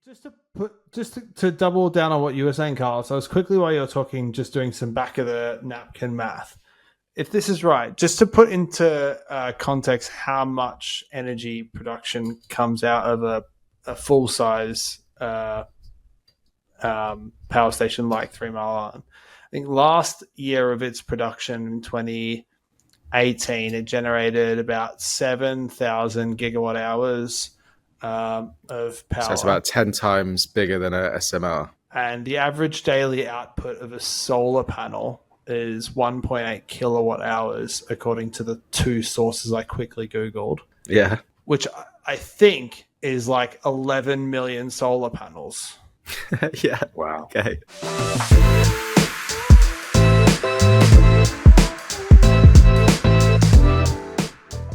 To double down on what you were saying, Carl. So I was quickly while you were talking, just doing some back of the napkin math. If this is right, just to put into context how much energy production comes out of a full size power station like 3 Mile Island. I think last year of its production in 2018, it generated about 7,000 gigawatt hours of power. So it's about 10 times bigger than a SMR. And the average daily output of a solar panel is 1.8 kilowatt hours, according to the two sources I quickly Googled. Yeah. Which I think is like 11 million solar panels. Yeah. Wow. Okay.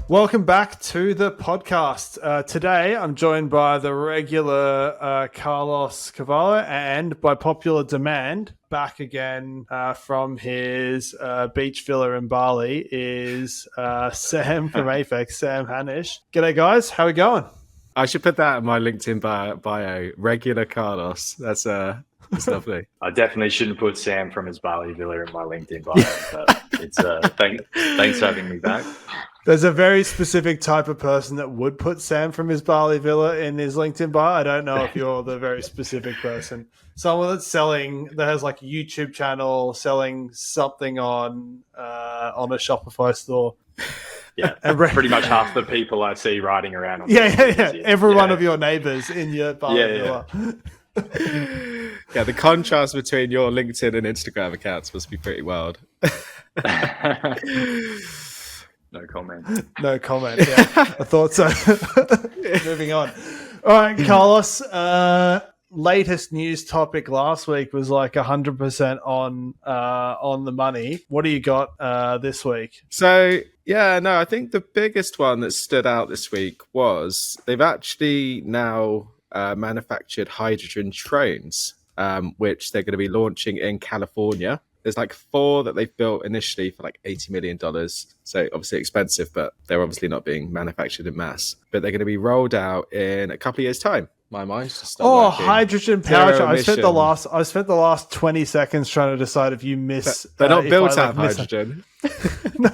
Welcome back to the podcast. Today, I'm joined by the regular Carlos Cavallo, and by popular demand, back again from his beach villa in Bali is Sam from Apex, Sam Hanish. G'day, guys. How we going? I should put that in my LinkedIn bio. Regular Carlos. That's lovely. I definitely shouldn't put Sam from his Bali villa in my LinkedIn bio, but it's thanks for having me back. There's a very specific type of person that would put Sam from his Bali villa in his LinkedIn bio. I don't know if you're the very specific person. Someone that has like a YouTube channel selling something on a Shopify store. Yeah, pretty much half the people I see riding around. Every one of your neighbors in your Bali villa. Yeah, the contrast between your LinkedIn and Instagram accounts must be pretty wild. No comment. No comment. Yeah, I thought so. Moving on. All right, Carlos. Latest news topic last week was like 100% on the money. What do you got this week? So I think the biggest one that stood out this week was they've actually now manufactured hydrogen trains, which they're going to be launching in California. There's like 4 that they've built initially for like $80 million. So obviously expensive, but they're obviously not being manufactured in mass. But they're going to be rolled out in a couple of years' time. My mind's just stopped working. Hydrogen power train. I spent the last 20 seconds trying to decide if you miss. They're not built out of hydrogen. No,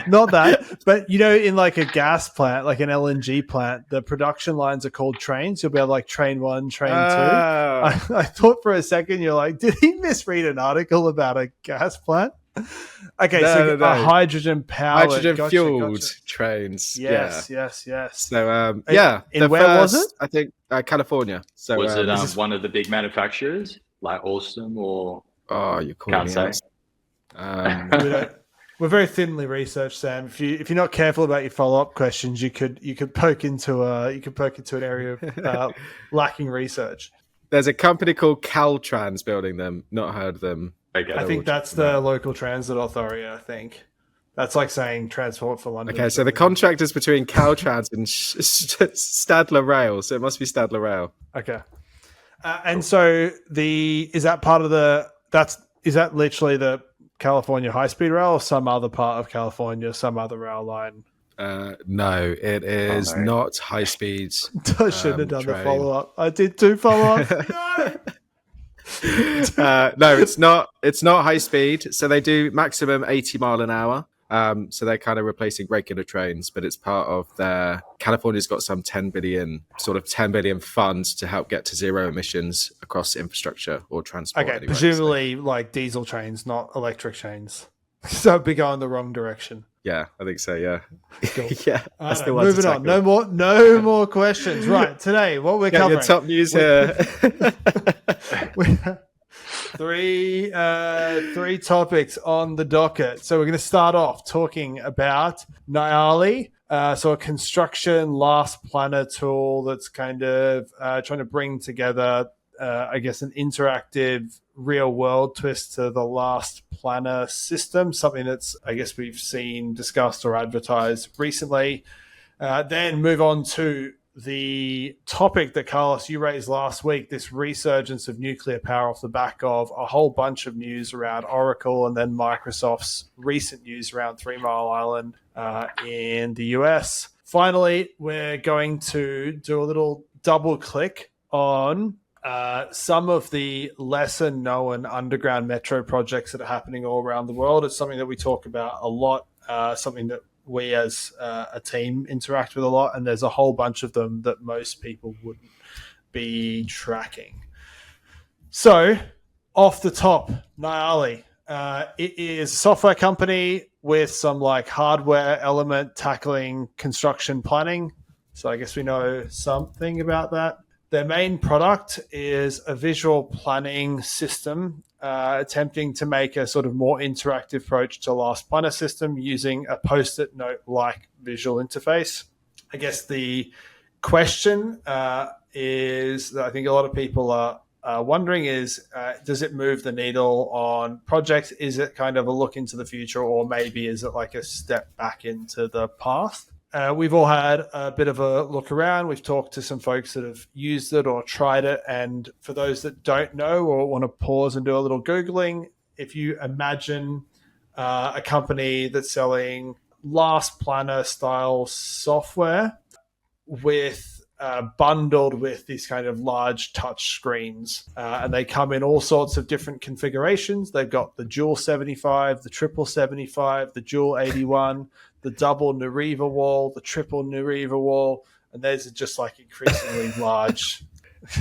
not that. But in like a gas plant, like an LNG plant, the production lines are called trains. You'll be able to like train 1, train 2. I thought for a second you're like, did he misread an article about a gas plant? Okay, no. A hydrogen fueled trains. Yes. So where was it? I think California. So was it one of the big manufacturers like Alstom or? Oh, you can't say. We're very thinly researched, Sam. If you're not careful about your follow-up questions, you could poke into an area of lacking research. There's a company called Caltrans building them. Not heard of them. Okay. I think that's the local transit authority. I think that's like saying Transport for London. Okay, so the contract is between Caltrans and Stadler Rail, so it must be Stadler Rail. Okay, and so is that literally the California high speed rail, or some other part of California, some other rail line? No, it is not high speed. I should have done the follow up. I did 2 follow ups. No, it's not high speed. So they do maximum 80 mile an hour. So they're kind of replacing regular trains, but it's part of their California's got some 10 billion funds to help get to zero emissions across infrastructure or transport. Okay, anyway, presumably like diesel trains, not electric trains. So it'd be going the wrong direction. Yeah, I think so. Yeah, cool. Yeah. That's the one. Moving on. No more questions. Right, today what we're covering. Your top news here. We have three topics on the docket. So we're going to start off talking about Nialli. So a construction last planner tool that's kind of trying to bring together, I guess, an interactive real world twist to the last planner system, something that's, I guess, we've seen discussed or advertised recently. Then move on to the topic that, Carlos, you raised last week, this resurgence of nuclear power off the back of a whole bunch of news around Oracle and then Microsoft's recent news around 3 Mile Island in the US. Finally, we're going to do a little double click on some of the lesser known underground metro projects that are happening all around the world. It's something that we talk about a lot, something that we as a team interact with a lot, and there's a whole bunch of them that most people wouldn't be tracking. So, off the top, Nialli. It is a software company with some like hardware element tackling construction planning. So I guess we know something about that. Their main product is a visual planning system, attempting to make a sort of more interactive approach to last planner system using a post-it note-like visual interface. I guess the question is that I think a lot of people are wondering is, does it move the needle on projects? Is it kind of a look into the future, or maybe is it like a step back into the past? We've all had a bit of a look around. We've talked to some folks that have used it or tried it. And for those that don't know or want to pause and do a little Googling, if you imagine a company that's selling last planner style software with bundled with these kind of large touch screens, and they come in all sorts of different configurations. They've got the dual 75, the triple 75, the dual 81, the double Nariva wall, the triple Nariva wall, and these are just like increasingly large.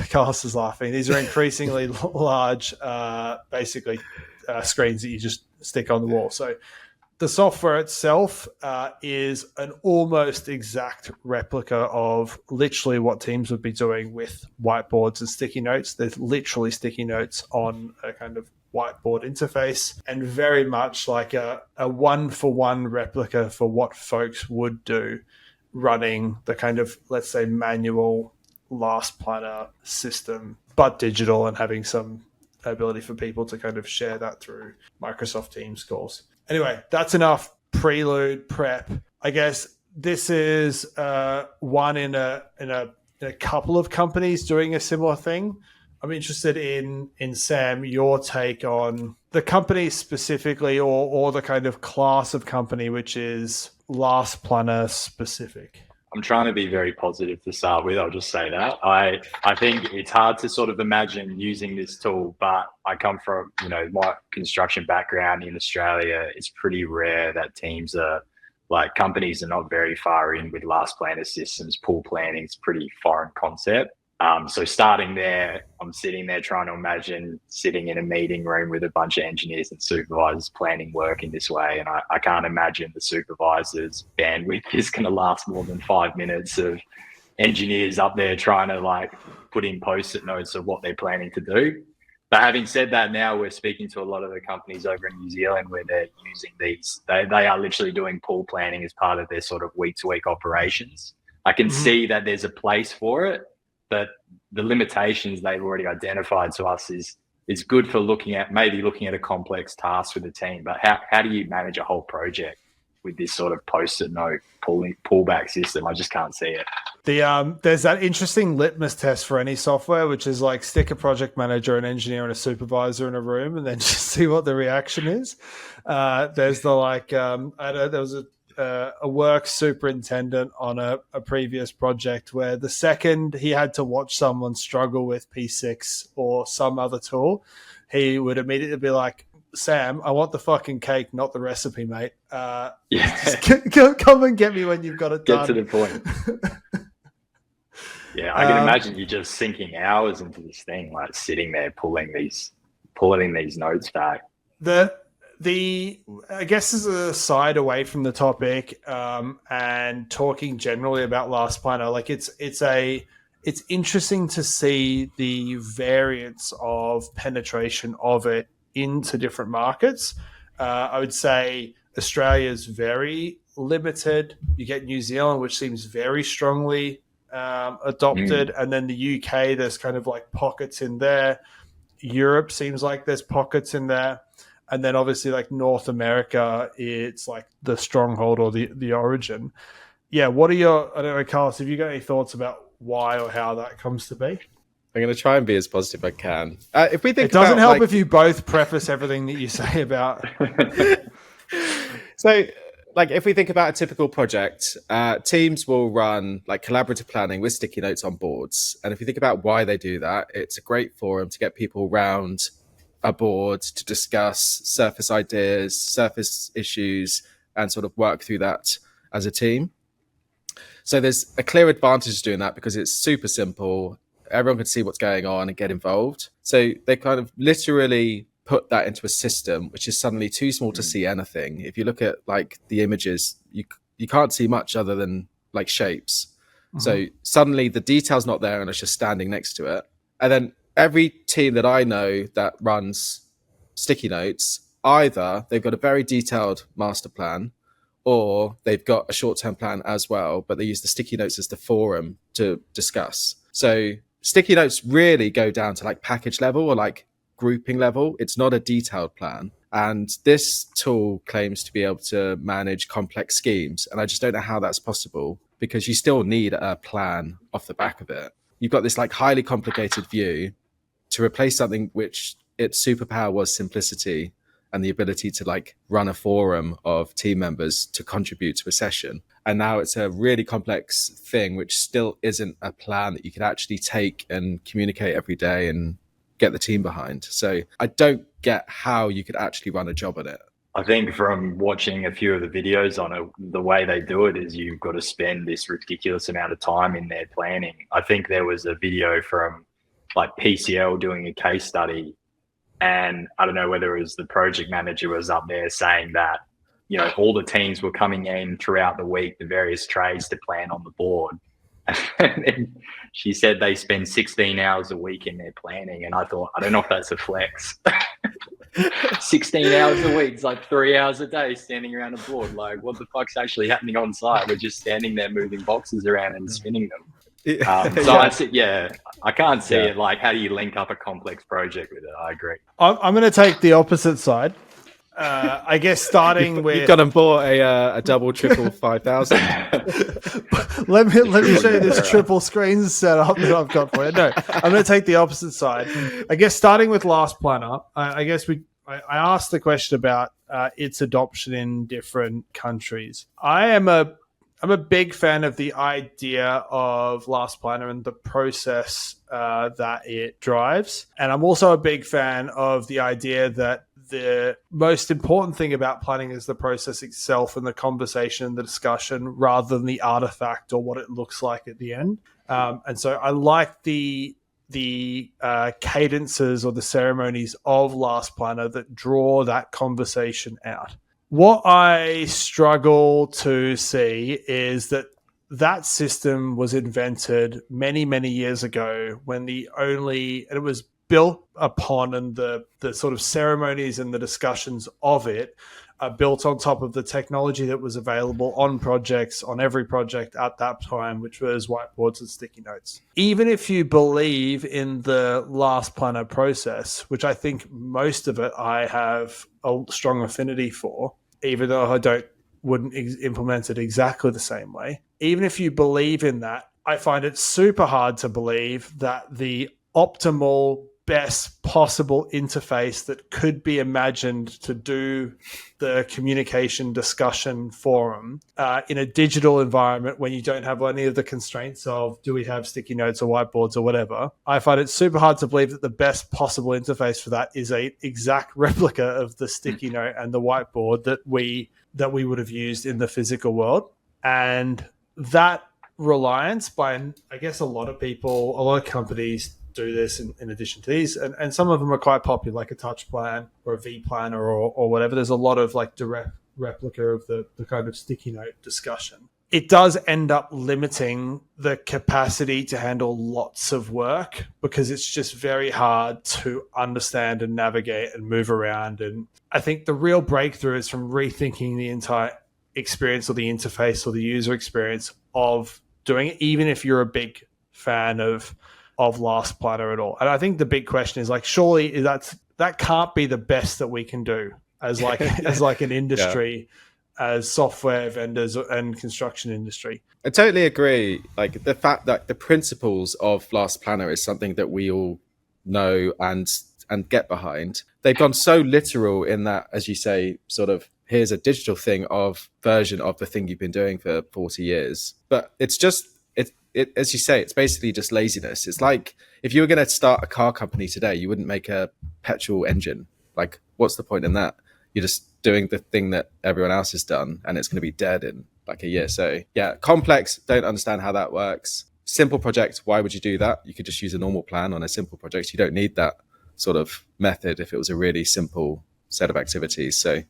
Carlos is laughing. These are increasingly large, basically screens that you just stick on the wall. So the software itself is an almost exact replica of literally what teams would be doing with whiteboards and sticky notes. There's literally sticky notes on a kind of whiteboard interface, and very much like a one-for-one replica for what folks would do running the kind of, let's say, manual last planner system, but digital, and having some ability for people to kind of share that through Microsoft Teams calls. Anyway, that's enough prelude prep. I guess this is one in a couple of companies doing a similar thing. I'm interested in Sam, your take on the company specifically, or the kind of class of company which is last planner specific. I'm trying to be very positive to start with. I'll just say that. I think it's hard to sort of imagine using this tool, but I come from, my construction background in Australia. It's pretty rare that teams are like, companies are not very far in with last planner systems. Pool planning is pretty foreign concept. So starting there, I'm sitting there trying to imagine sitting in a meeting room with a bunch of engineers and supervisors planning work in this way. And I can't imagine the supervisor's bandwidth is going to last more than 5 minutes of engineers up there trying to like put in post-it notes of what they're planning to do. But having said that, now we're speaking to a lot of the companies over in New Zealand where they're using these. They are literally doing pool planning as part of their sort of week-to-week operations. I can see that there's a place for it, but the limitations they've already identified to us is good for looking at a complex task with a team. But how do you manage a whole project with this sort of post-it note pullback system? I just can't see it. There's that interesting litmus test for any software, which is like stick a project manager, an engineer, and a supervisor in a room, and then just see what the reaction is. There's the like there was a work superintendent on a previous project where the second he had to watch someone struggle with P6 or some other tool, he would immediately be like, Sam, I want the fucking cake, not the recipe, mate. Just come and get me when you've got it done. Get to the point. Yeah, I can imagine you just sinking hours into this thing, like sitting there pulling these notes back. I guess as a side away from the topic, and talking generally about last planner, like it's interesting to see the variance of penetration of it into different markets. I would say Australia's very limited. You get New Zealand, which seems very strongly adopted, and then the UK, there's kind of like pockets in there. Europe seems like there's pockets in there. And then obviously like North America, it's like the stronghold or the origin. Yeah, what are I don't know, Carlos, have you got any thoughts about why or how that comes to be? I'm going to try and be as positive as I can. If we think it doesn't help if you both preface everything that you say about. So like if we think about a typical project, teams will run like collaborative planning with sticky notes on boards. And if you think about why they do that, it's a great forum to get people around a board to discuss surface ideas, surface issues, and sort of work through that as a team. So there's a clear advantage to doing that because it's super simple. Everyone can see what's going on and get involved. So they kind of literally put that into a system which is suddenly too small to see anything. If you look at like the images, you can't see much other than like shapes. So suddenly the detail's not there and it's just standing next to it. And then every team that I know that runs sticky notes, either they've got a very detailed master plan or they've got a short-term plan as well, but they use the sticky notes as the forum to discuss. So sticky notes really go down to like package level or like grouping level. It's not a detailed plan. And this tool claims to be able to manage complex schemes. And I just don't know how that's possible because you still need a plan off the back of it. You've got this like highly complicated view to replace something which its superpower was simplicity and the ability to like run a forum of team members to contribute to a session. And now it's a really complex thing, which still isn't a plan that you could actually take and communicate every day and get the team behind. So I don't get how you could actually run a job on it. I think from watching a few of the videos on it, the way they do it is you've got to spend this ridiculous amount of time in their planning. I think there was a video from like PCL doing a case study, and I don't know whether it was the project manager was up there saying that, you know, all the teams were coming in throughout the week, the various trades to plan on the board. And then she said they spend 16 hours a week in their planning. And I thought, I don't know if that's a flex. 16 hours a week, it's like 3 hours a day standing around a board. Like, what the fuck's actually happening on site? We're just standing there moving boxes around and spinning them. I can't see it. Like, how do you link up a complex project with it? I agree. I'm going to take the opposite side. I guess starting with... You've gone and bought a double, triple 5,000. let me show you this triple screen setup that I've got for you. No, I'm going to take the opposite side. I guess starting with Last Planner, I asked the question about its adoption in different countries. I'm a big fan of the idea of Last Planner and the process that it drives. And I'm also a big fan of the idea that the most important thing about planning is the process itself and the conversation and the discussion rather than the artifact or what it looks like at the end. And so I like the cadences or the ceremonies of Last Planner that draw that conversation out. What I struggle to see is that system was invented many, many years ago when it was built upon, and the sort of ceremonies and the discussions of it are built on top of the technology that was available on every project at that time, which was whiteboards and sticky notes. Even if you believe in the Last Planner process, which I think most of it I have a strong affinity for, even though I wouldn't implement it exactly the same way. Even if you believe in that, I find it super hard to believe that the optimal, best possible interface that could be imagined to do the communication discussion forum in a digital environment when you don't have any of the constraints of do we have sticky notes or whiteboards or whatever. I find it super hard to believe that the best possible interface for that is a exact replica of the sticky note and the whiteboard that we would have used in the physical world. And that reliance by, I guess, a lot of people, a lot of companies do this in addition to these, and some of them are quite popular, like a touch plan or a V planner or whatever. There's a lot of like direct replica of the kind of sticky note discussion. It does end up limiting the capacity to handle lots of work because it's just very hard to understand and navigate and move around. And I think the real breakthrough is from rethinking the entire experience or the interface or the user experience of doing it, even if you're a big fan of Last Planner at all. And I think the big question is like, surely that can't be the best that we can do as like an industry, as software vendors and construction industry. I totally agree. Like the fact that the principles of Last Planner is something that we all know and get behind. They've gone so literal in that, as you say, sort of here's a digital thing of version of the thing you've been doing for 40 years. But it's just, as you say, it's basically just laziness. It's like if you were going to start a car company today, you wouldn't make a petrol engine. Like, what's the point in that? You're just doing the thing that everyone else has done, and it's going to be dead in like a year. So yeah, complex, don't understand how that works. Simple project, why would you do that? You could just use a normal plan on a simple project. You don't need that sort of method if it was a really simple set of activities. So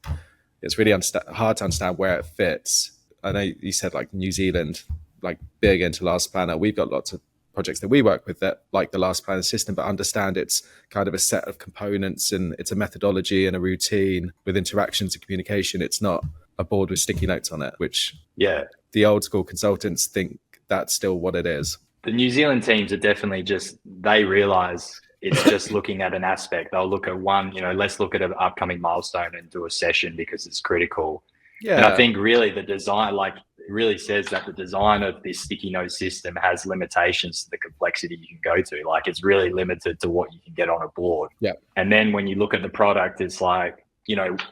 it's really hard to understand where it fits. I know you said like New Zealand, like big into Last Planner. We've got lots of projects that we work with that like the Last Planner system, but understand it's kind of a set of components and it's a methodology and a routine with interactions and communication. It's not a board with sticky notes on it, which the old school consultants think that's still what it is. The New Zealand teams are definitely they realize it's just looking at an aspect. They'll look at one, let's look at an upcoming milestone and do a session because it's critical. Yeah. And I think really the design, it really says that the design of this sticky note system has limitations to the complexity you can go to. Like, it's really limited to what you can get on a board. Yeah. And then when you look at the product, it's like,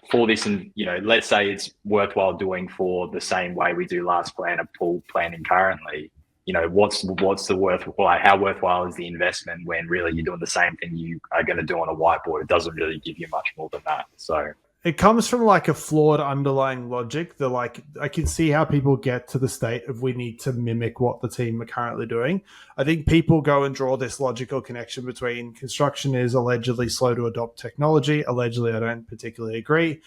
for this, and let's say it's worthwhile doing for the same way we do Last Planner pool planning currently. What's the worthwhile? How worthwhile is the investment when really you're doing the same thing you are going to do on a whiteboard? It doesn't really give you much more than that. So it comes from like a flawed underlying logic. I can see how people get to the state of we need to mimic what the team are currently doing. I think people go and draw this logical connection between construction is allegedly slow to adopt technology. Allegedly, I don't particularly agree.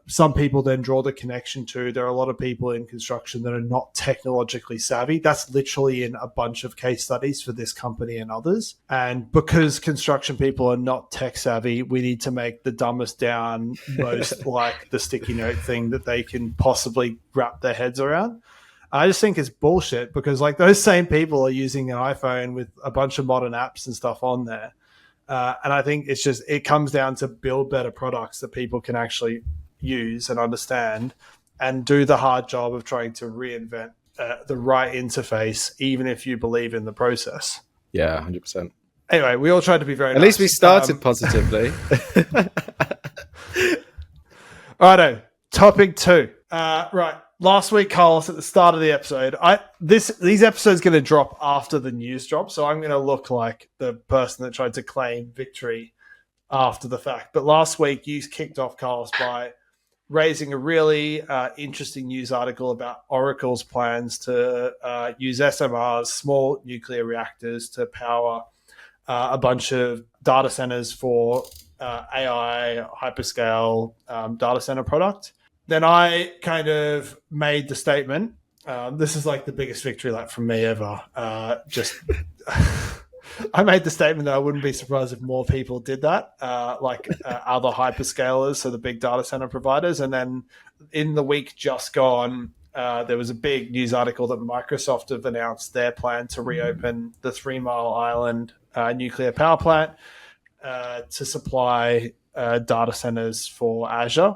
Some people then draw the connection to there are a lot of people in construction that are not technologically savvy. That's literally in a bunch of case studies for this company and others. And because construction people are not tech savvy, we need to make the dumbest down, most like the sticky note thing that they can possibly wrap their heads around. I just think it's bullshit because like those same people are using an iPhone with a bunch of modern apps and stuff on there. And I think it comes down to build better products that people can actually use and understand and do the hard job of trying to reinvent the right interface, even if you believe in the process. Yeah, 100%. Anyway, we all tried to be very At nice. least we started positively. Righto, topic 2. Right, last week, Carlos, at the start of the episode, these episodes are going to drop after the news drop, so I'm going to look like the person that tried to claim victory after the fact. But last week, you kicked off, Carlos, by raising a really interesting news article about Oracle's plans to use SMRs, small nuclear reactors, to power a bunch of data centers for AI hyperscale data center product. Then I kind of made the statement, this is like the biggest victory lap from me ever. I made the statement that I wouldn't be surprised if more people did that, other hyperscalers, so the big data center providers. And then in the week just gone, there was a big news article that Microsoft have announced their plan to reopen the 3 Mile Island nuclear power plant to supply data centers for Azure.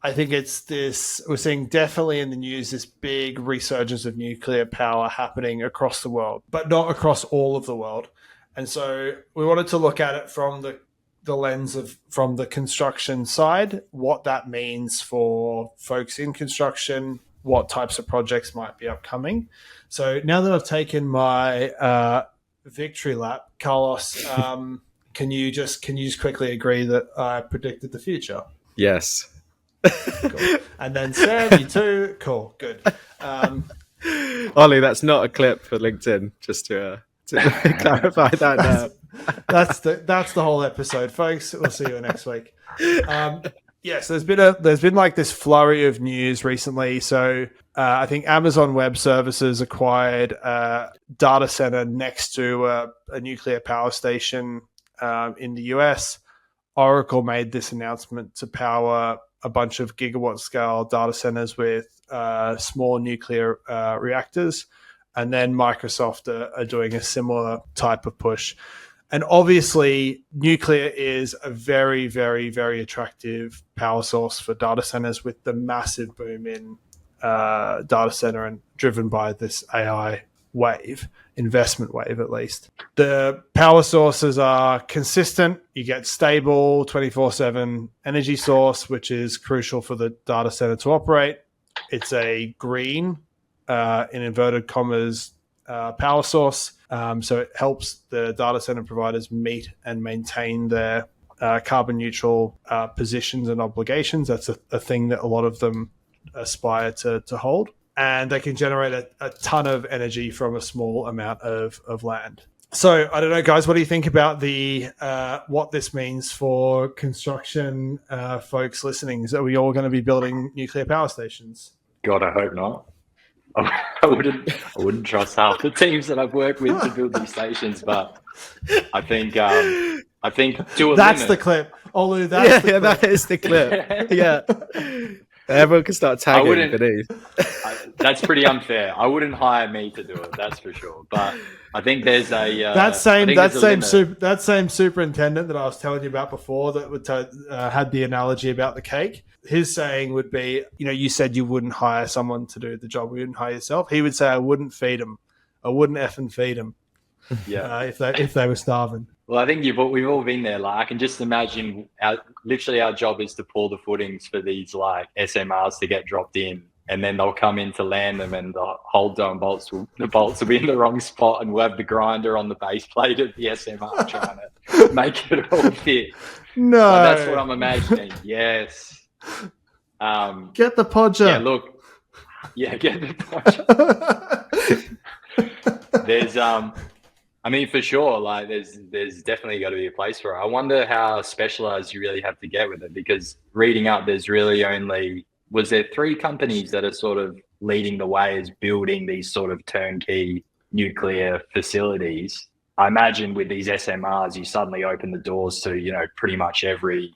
I think we're seeing definitely in the news this big resurgence of nuclear power happening across the world, but not across all of the world. And so we wanted to look at it from the lens from the construction side, what that means for folks in construction, what types of projects might be upcoming. So now that I've taken my victory lap, Carlos, can you just quickly agree that I predicted the future? Yes. Cool. And then Sam, you too. Cool. Good. Ollie, that's not a clip for LinkedIn, just to clarify that now. That's the whole episode, folks. We'll see you next week. Yes, there's been like this flurry of news recently. So I think Amazon Web Services acquired a data center next to a nuclear power station in the US. Oracle made this announcement to power a bunch of gigawatt scale data centers with small nuclear reactors. And then Microsoft are doing a similar type of push. And obviously, nuclear is a very, very, very attractive power source for data centers with the massive boom in data center and driven by this AI wave, investment wave at least. The power sources are consistent. You get stable 24/7 energy source, which is crucial for the data center to operate. It's a green, in inverted commas, power source. So it helps the data center providers meet and maintain their carbon neutral positions and obligations. That's a thing that a lot of them aspire to hold. And they can generate a ton of energy from a small amount of land. So I don't know, guys, what do you think about the what this means for construction folks listening? Are we all going to be building nuclear power stations? God, I hope not. I wouldn't trust half the teams that I've worked with to build these stations, but I think to a that's limit. The clip. Olu, that's the clip. That is the clip. Yeah. Everyone can start tagging beneath. That's pretty unfair. I wouldn't hire me to do it, that's for sure. But I think there's a that same superintendent that I was telling you about before that had the analogy about the cake. His saying would be, you said you wouldn't hire someone to do the job. You wouldn't hire yourself. He would say, I wouldn't feed them. I wouldn't effing feed them. Yeah, if they were starving. Well, I think we've all been there. Like, I can just imagine our job is to pull the footings for these like SMRs to get dropped in, and then they'll come in to land them, and the whole dome bolts will be in the wrong spot, and we'll have the grinder on the base plate of the SMR trying to make it all fit. No, so that's what I'm imagining. Yes. Get the podger. Yeah, look. Yeah, get the podger. There's I mean, for sure, like there's definitely got to be a place for it. I wonder how specialized you really have to get with it, because reading up, there's really was there 3 companies that are sort of leading the way as building these sort of turnkey nuclear facilities. I imagine with these SMRs, you suddenly open the doors to, pretty much every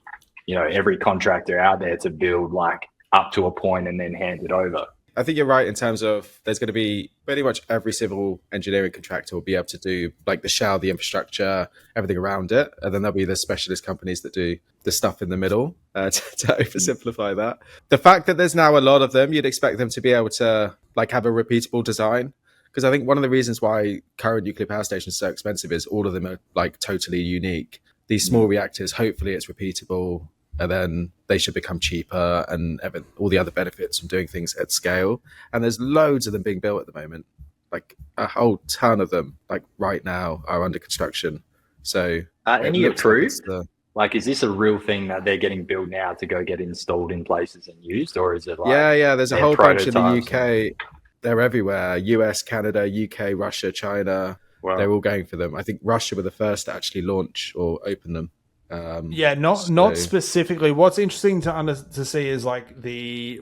contractor out there to build like up to a point and then hand it over. I think you're right in terms of there's going to be pretty much every civil engineering contractor will be able to do like the shell, the infrastructure, everything around it. And then there'll be the specialist companies that do the stuff in the middle, to oversimplify that. The fact that there's now a lot of them, you'd expect them to be able to like have a repeatable design. Because I think one of the reasons why current nuclear power stations are so expensive is all of them are like totally unique. These small reactors, hopefully it's repeatable, and then they should become cheaper and all the other benefits from doing things at scale. And there's loads of them being built at the moment. Like a whole ton of them, like right now, are under construction. So any approved? Like, is this a real thing that they're getting built now to go get installed in places and used? Or is it like... Yeah, there's a whole bunch in the UK. They're everywhere. US, Canada, UK, Russia, China. Wow. They're all going for them. I think Russia were the first to actually launch or open them. Not specifically. What's interesting to see is like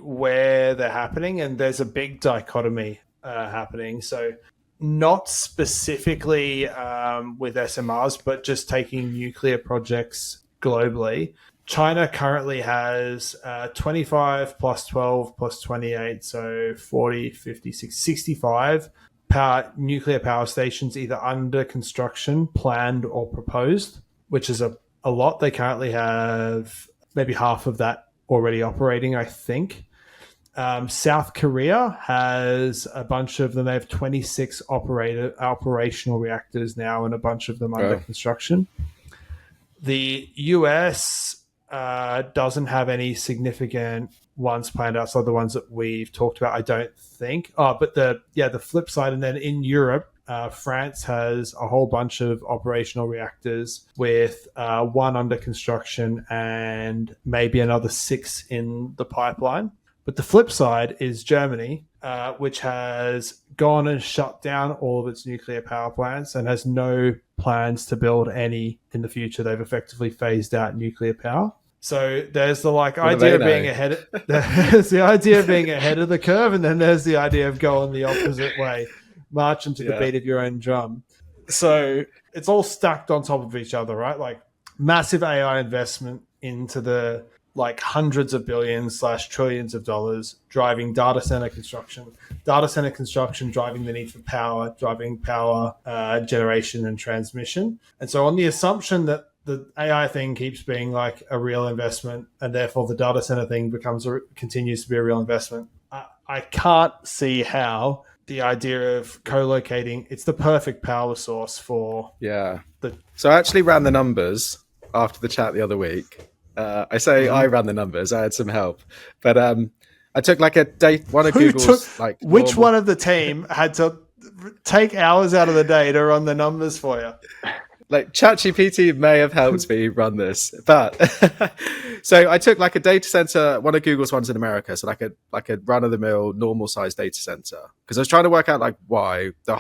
where they're happening, and there's a big dichotomy happening. So not specifically with SMRs, but just taking nuclear projects globally. China currently has 25 plus 12 plus 28, so 40, 56, 65 nuclear power stations either under construction, planned, or proposed, which is a lot. They currently have maybe half of that already operating, I think. South Korea has a bunch of them. They have 26 operational reactors now, and a bunch of them under construction. The US doesn't have any significant ones planned outside the ones that we've talked about, I don't think. But the flip side, and then in Europe, France has a whole bunch of operational reactors with 1 under construction and maybe another 6 in the pipeline. But the flip side is Germany, which has gone and shut down all of its nuclear power plants and has no plans to build any in the future. They've effectively phased out nuclear power. So there's the idea of being ahead. There's the idea of being ahead of the curve, and then there's the idea of going the opposite way, marching to the beat of your own drum. So it's all stacked on top of each other, right? Like massive AI investment into the hundreds of billions / trillions of dollars driving data center construction driving the need for power, driving power generation and transmission. And so on the assumption that the AI thing keeps being like a real investment, and therefore the data center thing continues to be a real investment, I can't see how the idea of co-locating. It's the perfect power source for So I actually ran the numbers after the chat the other week. I ran the numbers. I had some help, but I took like a day. One of Google's which one of the team had to take hours out of the day to run the numbers for you? Like ChatGPT may have helped me run this, but so I took like a data center, one of Google's ones in America, so like a run of the mill normal size data center, because I was trying to work out like why the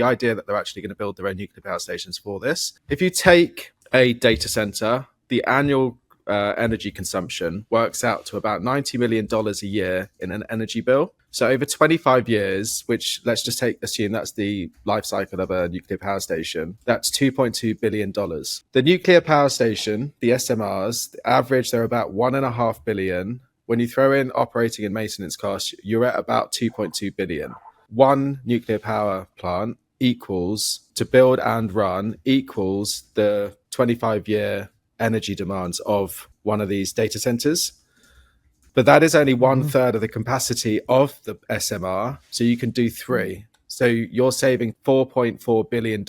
idea that they're actually going to build their own nuclear power stations for this. If you take a data center, the annual energy consumption works out to about $90 million a year in an energy bill. So over 25 years, which let's just assume that's the life cycle of a nuclear power station, that's $2.2 billion. The nuclear power station, the SMRs, the average, they're about $1.5 billion. When you throw in operating and maintenance costs, you're at about $2.2 billion. One nuclear power plant equals, to build and run, equals the 25-year energy demands of one of these data centers. But that is only 1/3 of the capacity of the SMR. So you can do 3. So you're saving $4.4 billion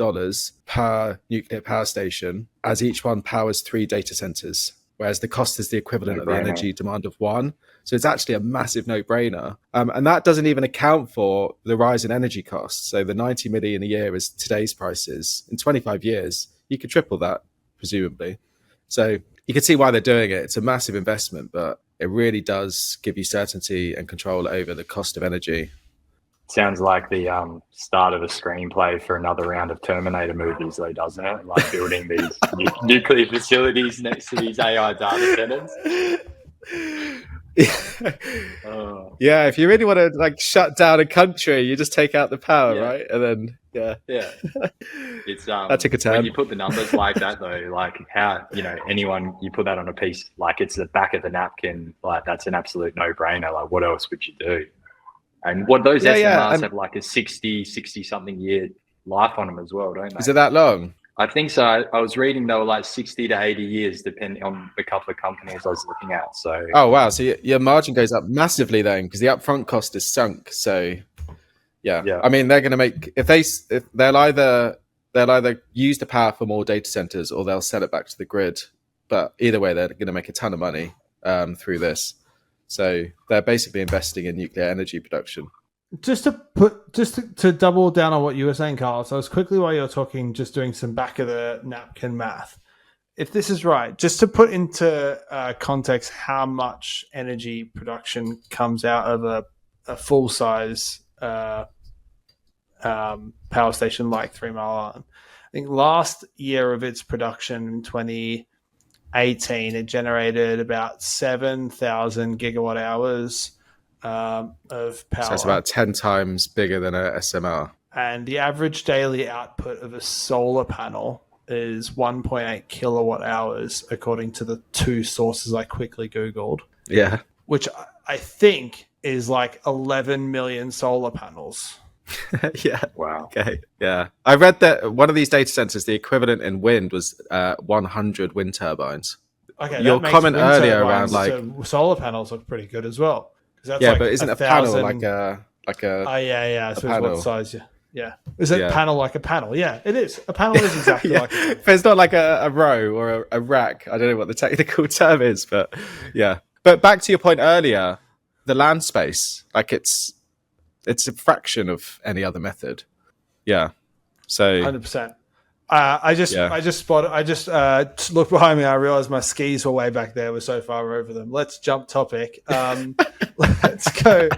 per nuclear power station as each one powers 3 data centers, whereas the cost is the equivalent of the energy demand of 1. So it's actually a massive no-brainer. And that doesn't even account for the rise in energy costs. So the 90 million a year is today's prices. In 25 years, you could triple that, presumably. So you can see why they're doing it. It's a massive investment, but it really does give you certainty and control over the cost of energy. Sounds like the start of a screenplay for another round of Terminator movies, though, doesn't it? Like building these nuclear facilities next to these AI data centers. Yeah, if you really want to like shut down a country, you just take out the power, right? And then it's that took a turn. When you put the numbers like that, though, like how anyone, you put that on a piece, like it's the back of the napkin, like that's an absolute no-brainer. Like what else would you do? And what those SMRs have like a 60 something year life on them as well, don't they? Is it that long? I think so. I was reading they were like 60 to 80 years, depending on the couple of companies I was looking at. So, oh wow, so your margin goes up massively then, because the upfront cost is sunk. So, yeah. I mean, they're going to make if they'll either use the power for more data centers or they'll sell it back to the grid. But either way, they're going to make a ton of money through this. So they're basically investing in nuclear energy production. Just to double down on what you were saying, Carl. So I was quickly while you're talking, just doing some back of the napkin math. If this is right, just to put into context how much energy production comes out of a full size power station like 3 Mile Island. I think last year of its production in 2018, it generated about 7,000 gigawatt hours of power. So it's about 10 times bigger than a SMR. And the average daily output of a solar panel is 1.8 kilowatt hours, according to the 2 sources I quickly Googled. Yeah. Which I think is like 11 million solar panels. Yeah. Wow. Okay. Yeah. I read that one of these data centers, the equivalent in wind was 100 wind turbines. Okay. Your comment earlier around like solar panels look pretty good as well. That's but isn't a panel like a Oh yeah. So panel. what size? Yeah. Is it a panel like a panel? Yeah, it is. A panel is exactly like a panel. But it's not like a row or a rack. I don't know what the technical term is, but yeah. But back to your point earlier, the land space, like it's a fraction of any other method. Yeah. So 100%. I just looked behind me. I realized my skis were way back there. We're so far over them. Let's jump topic. Let's go.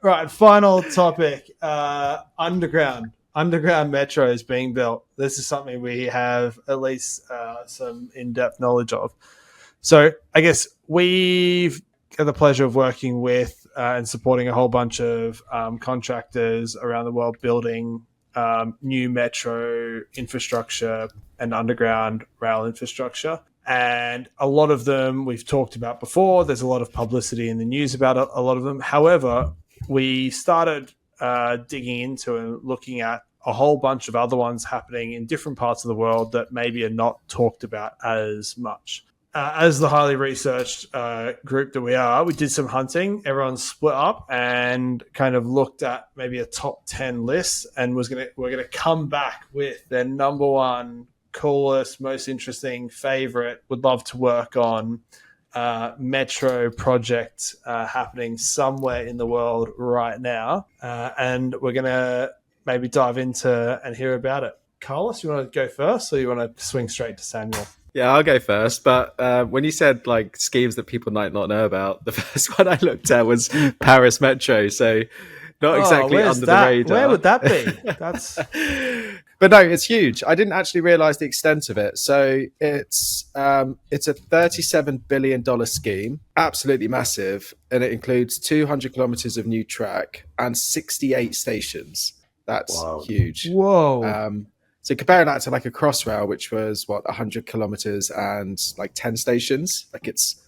Right. Final topic. Underground metro is being built. This is something we have at least some in-depth knowledge of. So I guess we've got the pleasure of working with and supporting a whole bunch of contractors around the world building new metro infrastructure and underground rail infrastructure. And a lot of them we've talked about before. There's a lot of publicity in the news about a lot of them. However, we started digging into and looking at a whole bunch of other ones happening in different parts of the world that maybe are not talked about as much. as the highly researched group that we are, we did some hunting. Everyone split up and kind of looked at maybe a top 10 list, and we're gonna come back with their number one, coolest, most interesting, favorite, would love to work on metro project happening somewhere in the world right now, and we're gonna maybe dive into and hear about it. Carlos, you want to go first, or you want to swing straight to Samuel? Yeah, I'll go first. But when you said like schemes that people might not know about, the first one I looked at was Paris Metro. So not exactly under the radar. Where would that be? That's. But no, it's huge. I didn't actually realize the extent of it. So it's a $37 billion scheme, absolutely massive, and it includes 200 kilometers of new track and 68 stations. That's huge. Whoa. So comparing that to like a Crossrail, which was 100 kilometers and like 10 stations, like it's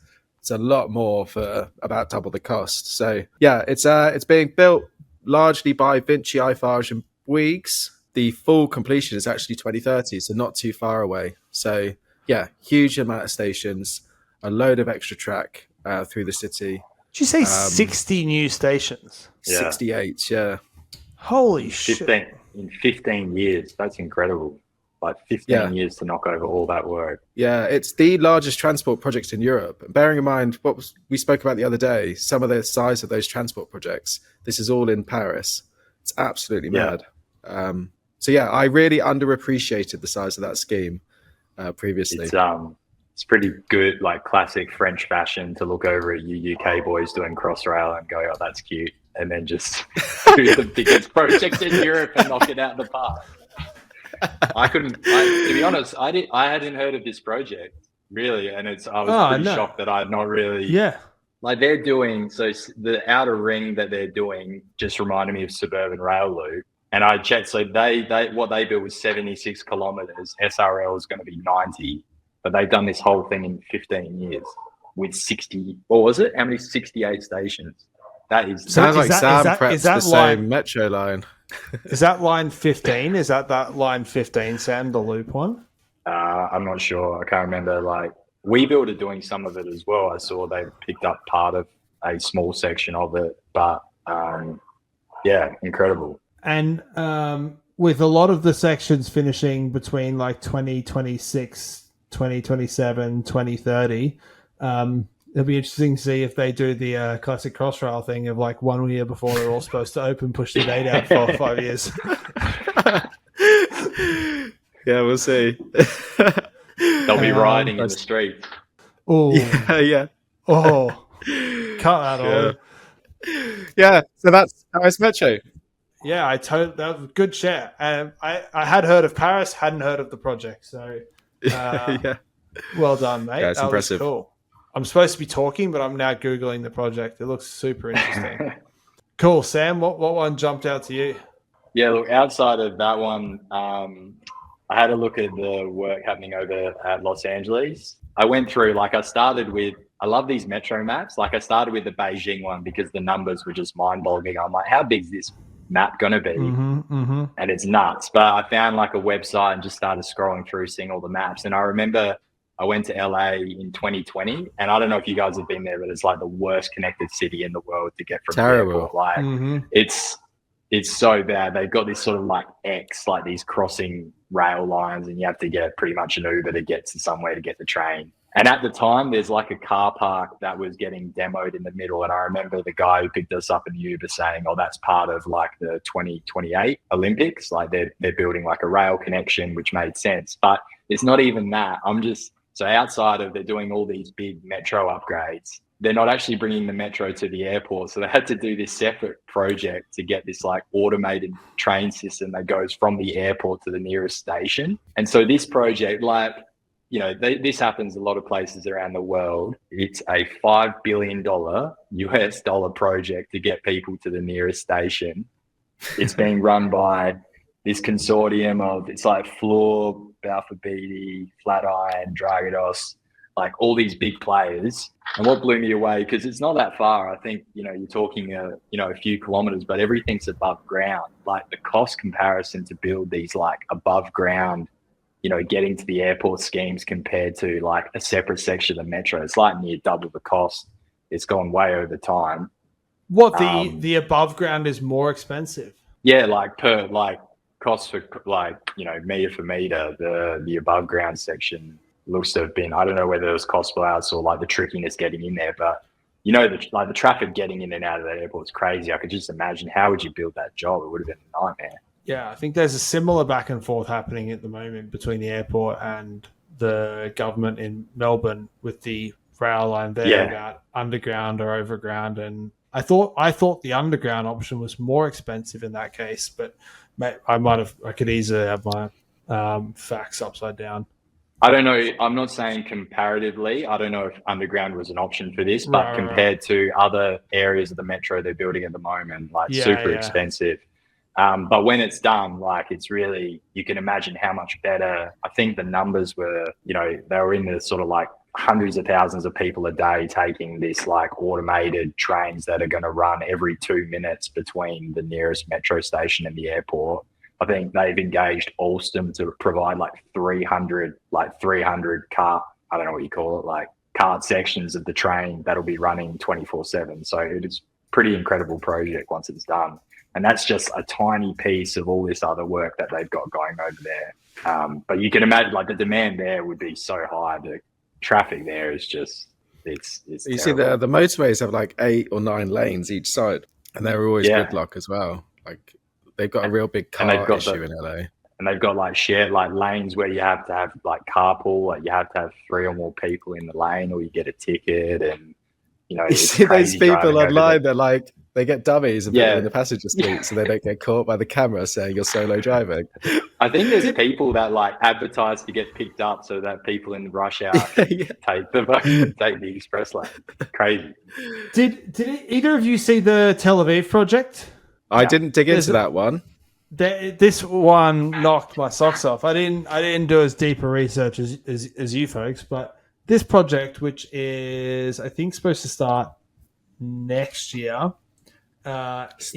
a lot more for about double the cost. So yeah, it's being built largely by Vinci, Eiffage and Bouygues. The full completion is actually 2030, so not too far away. So yeah, huge amount of stations, a load of extra track through the city. Did you say 60 new stations? 68, yeah. Holy shit. In 15 years. That's incredible. Like 15 years to knock over all that work. Yeah, it's the largest transport project in Europe. Bearing in mind we spoke about the other day, some of the size of those transport projects, this is all in Paris. It's absolutely mad. So yeah, I really underappreciated the size of that scheme previously. It's pretty good, like classic French fashion to look over at you UK boys doing Crossrail and go, oh, that's cute. And then just do the biggest project in Europe and knock it out of the park. To be honest, I hadn't heard of this project really, and I was pretty shocked that I'd not really. Yeah. Like they're doing, so the outer ring that they're doing just reminded me of suburban rail loop. And I checked, so they what they built was 76 kilometers. SRL is going to be 90, but they've done this whole thing in 15 years with 60. What was it? How many? 68 stations. That is sounds like Sam preps the same metro line. Is that line 15? Is that line 15, Sam, the loop one? I'm not sure. I can't remember. Like WeBuild are doing some of it as well. I saw they picked up part of a small section of it, but yeah, incredible. And with a lot of the sections finishing between like 2026, 2027, 2030, it'll be interesting to see if they do the classic Crossrail thing of like 1 year before they're all supposed to open, push the date out for 5 years. Yeah, we'll see. They'll be riding in the street. Oh, yeah. Oh, cut that on. Yeah, so that's Paris Metro. Yeah, that was a good share. I had heard of Paris, hadn't heard of the project. So, well done, mate. Yeah, it's impressive. Was cool. I'm supposed to be talking, but I'm now Googling the project. It looks super interesting. Cool. Sam, what one jumped out to you? Yeah, look, outside of that one, I had a look at the work happening over at Los Angeles. I went through, I love these metro maps. Like I started with the Beijing one because the numbers were just mind-boggling. I'm like, how big is this map going to be? And it's nuts. But I found like a website and just started scrolling through, seeing all the maps. And I remember I went to LA in 2020, and I don't know if you guys have been there, but it's like the worst connected city in the world to get from terrible. The airport. Like it's so bad. They've got this sort of like X, like these crossing rail lines, and you have to get pretty much an Uber to get to somewhere to get the train. And at the time, there's like a car park that was getting demoed in the middle. And I remember the guy who picked us up in the Uber saying, oh, that's part of like the 2028 Olympics. Like they're building like a rail connection, which made sense. But it's not even that. So outside of they're doing all these big metro upgrades, they're not actually bringing the metro to the airport. So they had to do this separate project to get this like automated train system that goes from the airport to the nearest station. And so this project, like, you know, this happens a lot of places around the world. It's a $5 billion US dollar project to get people to the nearest station. It's being run by this consortium of, it's like Fluor, Balfour Beatty, Flatiron, Dragados, like all these big players. And what blew me away, because it's not that far. I think, you know, you're talking, a few kilometers, but everything's above ground. Like the cost comparison to build these like above ground getting to the airport schemes compared to like a separate section of the metro. It's like near double the cost. It's gone way over time. What, the above ground is more expensive? Yeah, like per like cost for like meter for meter. The above ground section looks to have been, I don't know whether it was cost plus or like the trickiness getting in there, but the traffic getting in and out of that airport is crazy. I could just imagine, how would you build that job? It would have been a nightmare. Yeah, I think there's a similar back and forth happening at the moment between the airport and the government in Melbourne with the rail line there about underground or overground. And I thought the underground option was more expensive in that case, but I could easily have my facts upside down. I don't know. I'm not saying comparatively. I don't know if underground was an option for this, but compared to other areas of the metro they're building at the moment, like super expensive. But when it's done, like it's really, you can imagine how much better. I think the numbers were, they were in the sort of like hundreds of thousands of people a day taking this like automated trains that are going to run every 2 minutes between the nearest metro station and the airport. I think they've engaged Alstom to provide like 300 car, I don't know what you call it, like cart sections of the train that'll be running 24/7. So it is pretty incredible project once it's done. And that's just a tiny piece of all this other work that they've got going over there. But you can imagine like the demand there would be so high. The traffic there is just, it's you terrible. see the motorways have like 8 or 9 lanes each side, and they're always gridlock as well. Like they've got a real big car issue in LA. And they've got like shared like lanes where you have to have like carpool, like you have to have 3 or more people in the lane or you get a ticket. And you see those people online, they're like, they get dummies and put them in the passenger seat so they don't get caught by the camera saying you're solo driving. I think there's people that like advertise to get picked up so that people in the rush hour take the express lane. Crazy. Did either of you see the Tel Aviv project? I didn't dig into that one. This one knocked my socks off. I didn't do as deep a research as you folks, but this project, which is I think supposed to start next year, next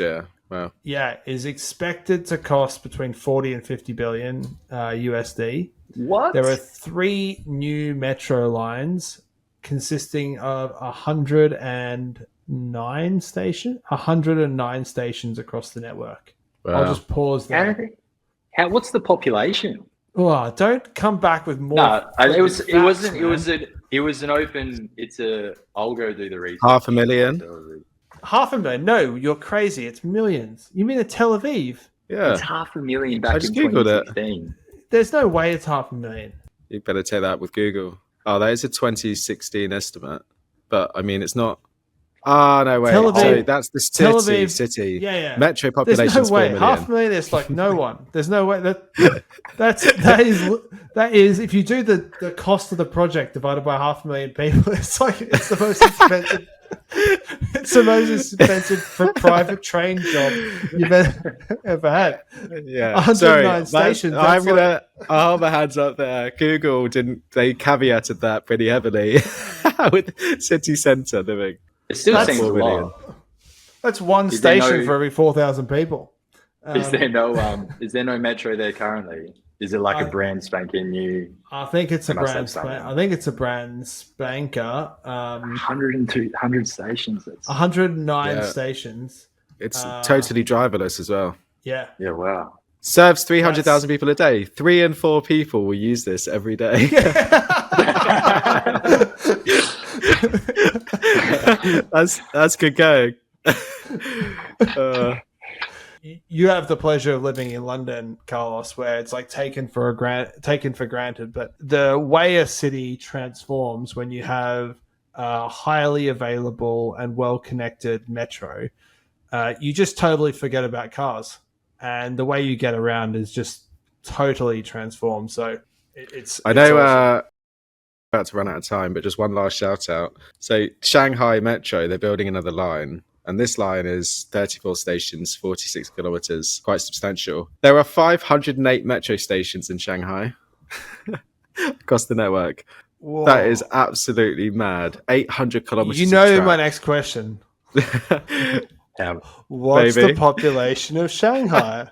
year. Wow. Yeah, is expected to cost between 40 and 50 billion USD. What? There are 3 new metro lines consisting of 109 stations across the network. Wow. I'll just pause there. What's the population? Oh, don't come back with more. No, it was an open. I'll go do the research. 500,000. 500,000? No, you're crazy. It's millions. You mean a Tel Aviv? Yeah, it's 500,000 back in 2016. There's no way it's 500,000. You better take that with Google. Oh, that is a 2016 estimate, but I mean it's not. No way. So that's the city. Yeah. Metro population. There's no way. 500,000. There's like no one. There's no way that is. If you do the cost of the project divided by 500,000 people, it's the most expensive. It's the most expensive private train job you've ever had. Yeah, 109 stations. I'll hold my hands up there. Google they caveated that pretty heavily with city centre living. It still seems a lot. That's one station for every 4,000 people. Is there no metro there currently? Is it like a brand spanking new? I think it's a brand spanker. 100 stations. 109 stations. It's totally driverless as well. Yeah. Yeah. Wow. Serves 300,000 people a day. 3 in 4 people will use this every day. That's good going. You have the pleasure of living in London, Carlos, where it's like taken for granted. But the way a city transforms when you have a highly available and well-connected metro, you just totally forget about cars, and the way you get around is just totally transformed. So it's. I know. Awesome. About to run out of time, but just one last shout out. So Shanghai Metro, they're building another line. And this line is 34 stations, 46 kilometers, quite substantial. There are 508 metro stations in Shanghai across the network. Whoa. That is absolutely mad. 800 kilometers. You know my next question. What's Maybe. the population of Shanghai?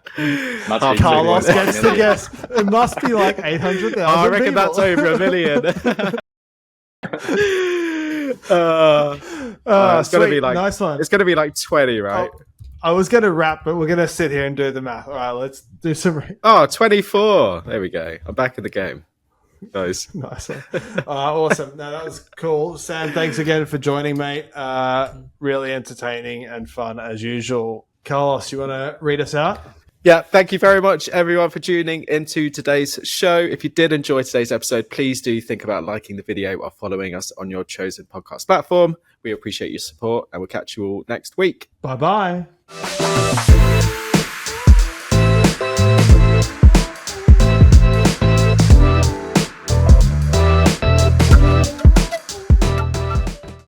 Must be Carlos 2.1 gets the million. guess. It must be like 800,000 I reckon people. that's over 1 million. It's gonna Sweet. be like Nice one. It's gonna be like 20, right? I was going to rap, but we're going to sit here and do the math. All right, let's do some. 24. There we go. I'm back in the game. Nice. Nice one. Awesome. No, that was cool. Sam, thanks again for joining, mate. Really entertaining and fun as usual. Carlos, you want to read us out? Yeah, thank you very much, everyone, for tuning into today's show. If you did enjoy today's episode, please do think about liking the video or following us on your chosen podcast platform. We appreciate your support, and we'll catch you all next week. Bye-bye.